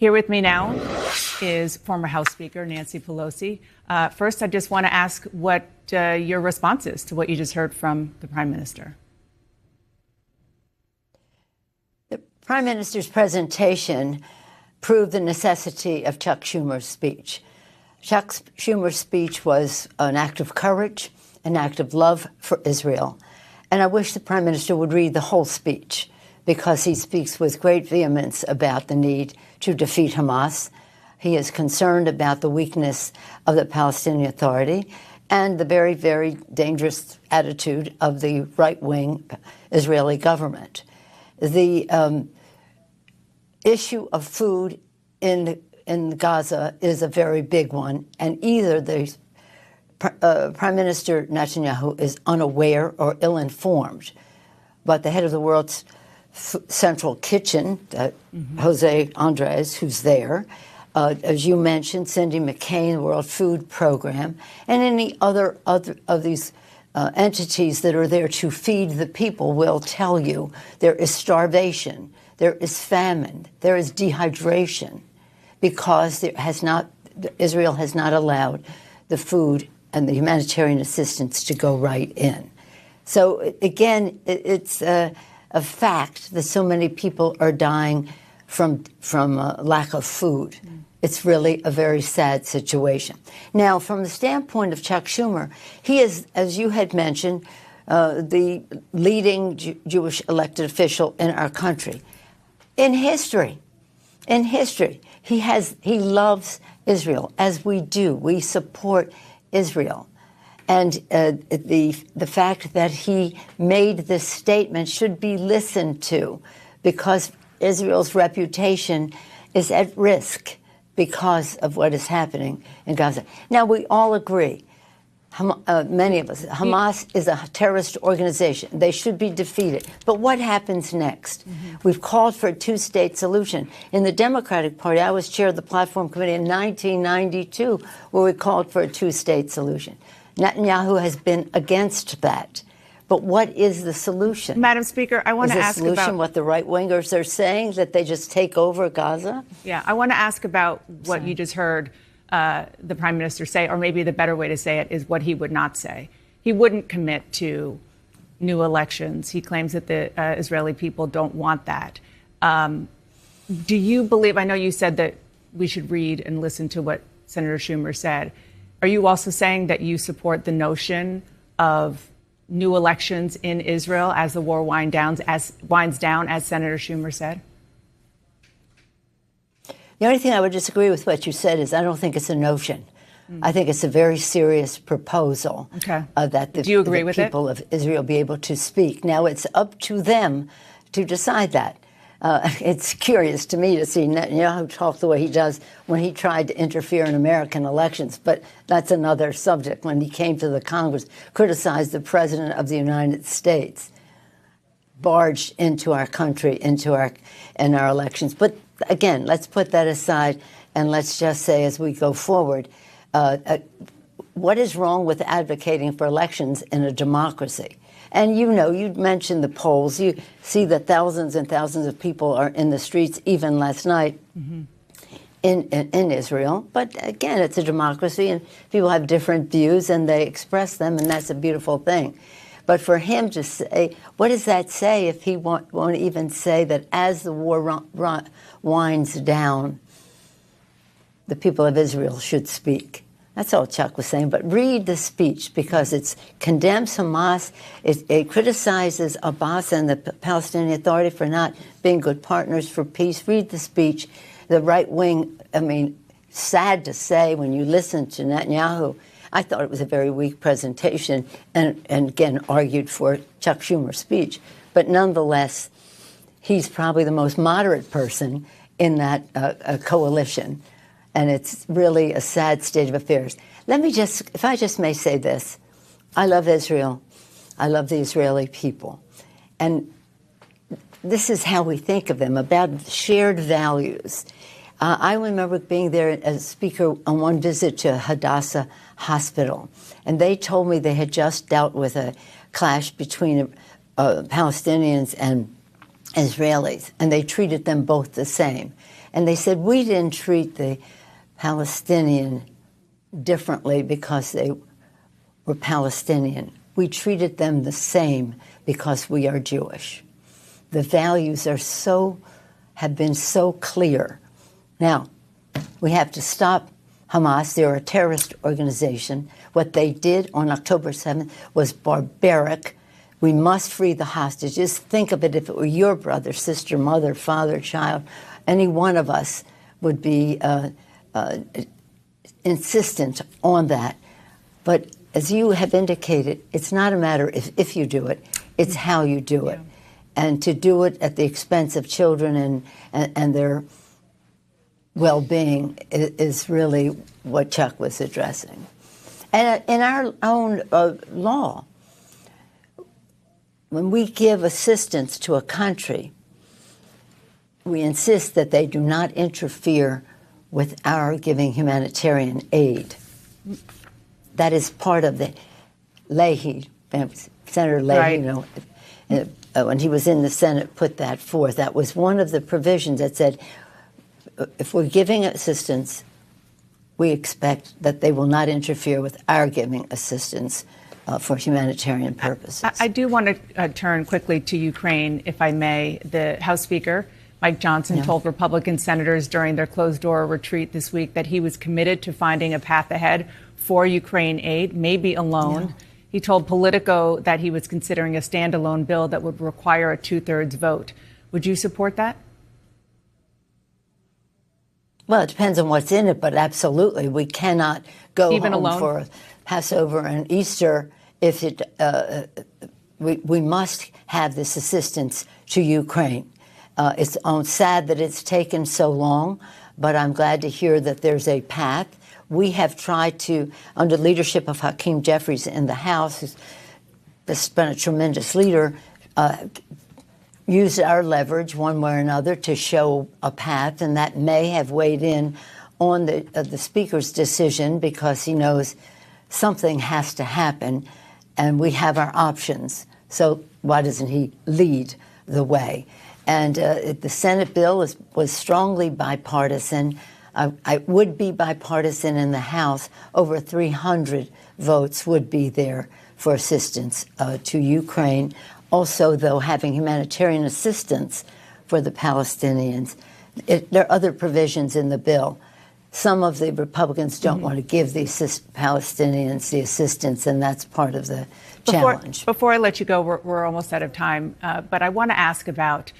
Here with me now is former House Speaker Nancy Pelosi. First, I just want to ask what your response is to what you just heard from the Prime Minister. The Prime Minister's presentation proved the necessity of Chuck Schumer's speech. Chuck Schumer's speech was an act of courage, an act of love for Israel. And I wish the Prime Minister would read the whole speech, because he speaks with great vehemence about the need to defeat Hamas. He is concerned about the weakness of the Palestinian Authority and the very, very dangerous attitude of the right-wing Israeli government. The issue of food in Gaza is a very big one, and either the Prime Minister Netanyahu is unaware or ill-informed, but the head of the world's Central Kitchen, Jose Andres, who's there, as you mentioned, Cindy McCain, World Food Program, and any other of these entities that are there to feed the people will tell you there is starvation, there is famine, there is dehydration, because Israel has not allowed the food and the humanitarian assistance to go right in. So again, it's a fact that so many people are dying from lack of food. It's really a very sad situation. Now, from the standpoint of Chuck Schumer, he is, as you had mentioned, the leading Jewish elected official in our country. In history, he loves Israel, as we do. We support Israel. And the fact that he made this statement should be listened to, because Israel's reputation is at risk because of what is happening in Gaza. Now, we all agree, many of us, Hamas is a terrorist organization. They should be defeated. But what happens next? We've called for a two-state solution. In the Democratic Party, I was chair of the Platform Committee in 1992, where we called for a two-state solution. Netanyahu has been against that. But what is the solution? Madam Speaker, I want to ask about... Is the solution what the right-wingers are saying, that they just take over Gaza? Yeah, I want to ask about what you just heard the Prime Minister say, or maybe the better way to say it is what he would not say. He wouldn't commit to new elections. He claims that the Israeli people don't want that. Do you believe, I know you said that we should read and listen to what Senator Schumer said. Are you also saying that you support the notion of new elections in Israel as the war winds down, as Senator Schumer said? The only thing I would disagree with what you said is I don't think it's a notion. I think it's a very serious proposal that the people of Israel be able to speak. Now, it's up to them to decide that. It's curious to me to see Netanyahu talk the way he does when he tried to interfere in American elections, but that's another subject. When he came to the Congress, criticized the President of the United States, barged into our country, into our elections. But again, let's put that aside and let's just say, as we go forward, what is wrong with advocating for elections in a democracy? And you mentioned the polls. You see that thousands and thousands of people are in the streets, even last night in Israel. But again, it's a democracy, and people have different views, and they express them, and that's a beautiful thing. But for him to say, what does that say if he won't even say that as the war winds down, the people of Israel should speak? That's all Chuck was saying. But read the speech, because it condemns Hamas. It criticizes Abbas and the Palestinian Authority for not being good partners for peace. Read the speech. The right wing, sad to say when you listen to Netanyahu, I thought it was a very weak presentation and again argued for Chuck Schumer's speech. But nonetheless, he's probably the most moderate person in that coalition. And it's really a sad state of affairs. Let me just, if I just may say this, I love Israel. I love the Israeli people. And this is how we think of them, about shared values. I remember being there as a speaker on one visit to Hadassah Hospital. And they told me they had just dealt with a clash between Palestinians and Israelis. And they treated them both the same. And they said, we didn't treat the Palestinian differently because they were Palestinian. We treated them the same because we are Jewish. The values have been so clear. Now, we have to stop Hamas. They're a terrorist organization. What they did on October 7th was barbaric. We must free the hostages. Think of it, if it were your brother, sister, mother, father, child, any one of us would be insistent on that. But as you have indicated, it's not a matter if you do it, it's how you do it. And to do it at the expense of children and their well-being is really what Chuck was addressing. And in our own law, when we give assistance to a country, we insist that they do not interfere with our giving humanitarian aid. That is part of the Leahy, Senator Leahy, right. When he was in the Senate, put that forth. That was one of the provisions that said, if we're giving assistance, we expect that they will not interfere with our giving assistance for humanitarian purposes. I do want to turn quickly to Ukraine, if I may. The House Speaker, Mike Johnson, told Republican senators during their closed-door retreat this week that he was committed to finding a path ahead for Ukraine aid, maybe alone. He told Politico that he was considering a standalone bill that would require a two-thirds vote. Would you support that? Well, it depends on what's in it, but absolutely. We cannot go even home alone for Passover and Easter if it. We must have this assistance to Ukraine. It's sad that it's taken so long, but I'm glad to hear that there's a path. We have tried to, under leadership of Hakeem Jeffries in the House, who's been a tremendous leader, use our leverage one way or another to show a path, and that may have weighed in on the Speaker's decision because he knows something has to happen, and we have our options. So why doesn't he lead the way? And the Senate bill was strongly bipartisan. I would be bipartisan in the House. Over 300 votes would be there for assistance to Ukraine. Also, though, having humanitarian assistance for the Palestinians. There are other provisions in the bill. Some of the Republicans don't want to give the Palestinians the assistance, and that's part of the challenge. Before I let you go, we're almost out of time, but I want to ask about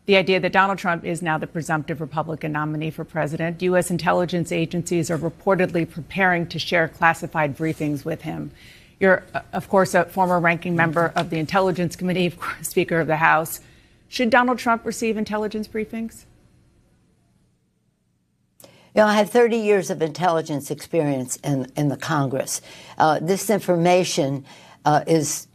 the idea that Donald Trump is now the presumptive Republican nominee for president. U.S. intelligence agencies are reportedly preparing to share classified briefings with him. You're, of course, a former ranking member of the Intelligence Committee, Speaker of the House. Should Donald Trump receive intelligence briefings? You know, I have 30 years of intelligence experience in the Congress. This information is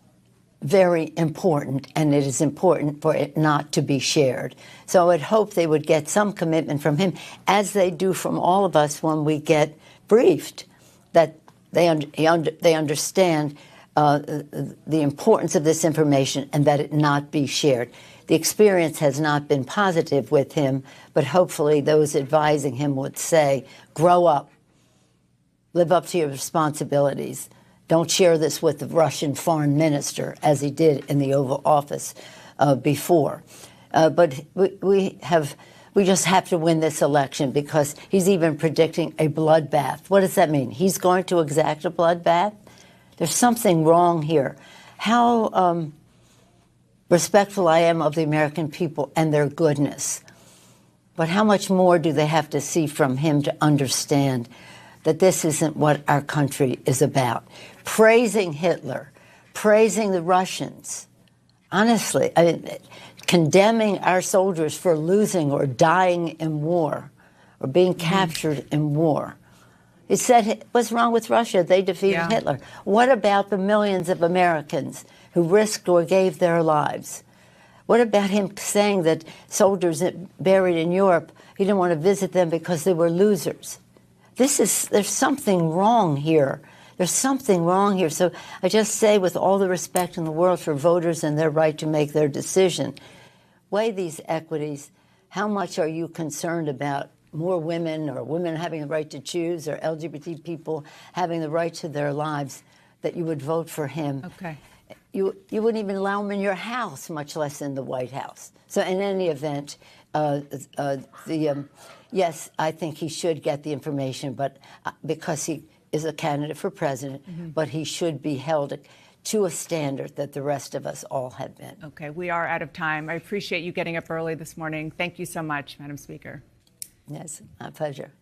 very important, and it is important for it not to be shared. So I would hope they would get some commitment from him, as they do from all of us when we get briefed, that they understand the importance of this information and that it not be shared. The experience has not been positive with him, but hopefully those advising him would say, grow up, live up to your responsibilities. Don't share this with the Russian foreign minister, as he did in the Oval Office before. But we just have to win this election, because he's even predicting a bloodbath. What does that mean? He's going to exact a bloodbath? There's something wrong here. How respectful I am of the American people and their goodness. But how much more do they have to see from him to understand that this isn't what our country is about? Praising Hitler, praising the Russians, honestly, I mean, condemning our soldiers for losing or dying in war or being captured in war. He said, what's wrong with Russia? They defeated Hitler. What about the millions of Americans who risked or gave their lives? What about him saying that soldiers buried in Europe, he didn't want to visit them because they were losers? There's something wrong here. There's something wrong here. So I just say, with all the respect in the world for voters and their right to make their decision, weigh these equities, how much are you concerned about more women or women having the right to choose or LGBT people having the right to their lives that you would vote for him? Okay. You wouldn't even allow him in your house, much less in the White House. So in any event, yes, I think he should get the information, but because he is a candidate for president, but he should be held to a standard that the rest of us all have been. Okay, we are out of time. I appreciate you getting up early this morning. Thank you so much, Madam Speaker. Yes, my pleasure.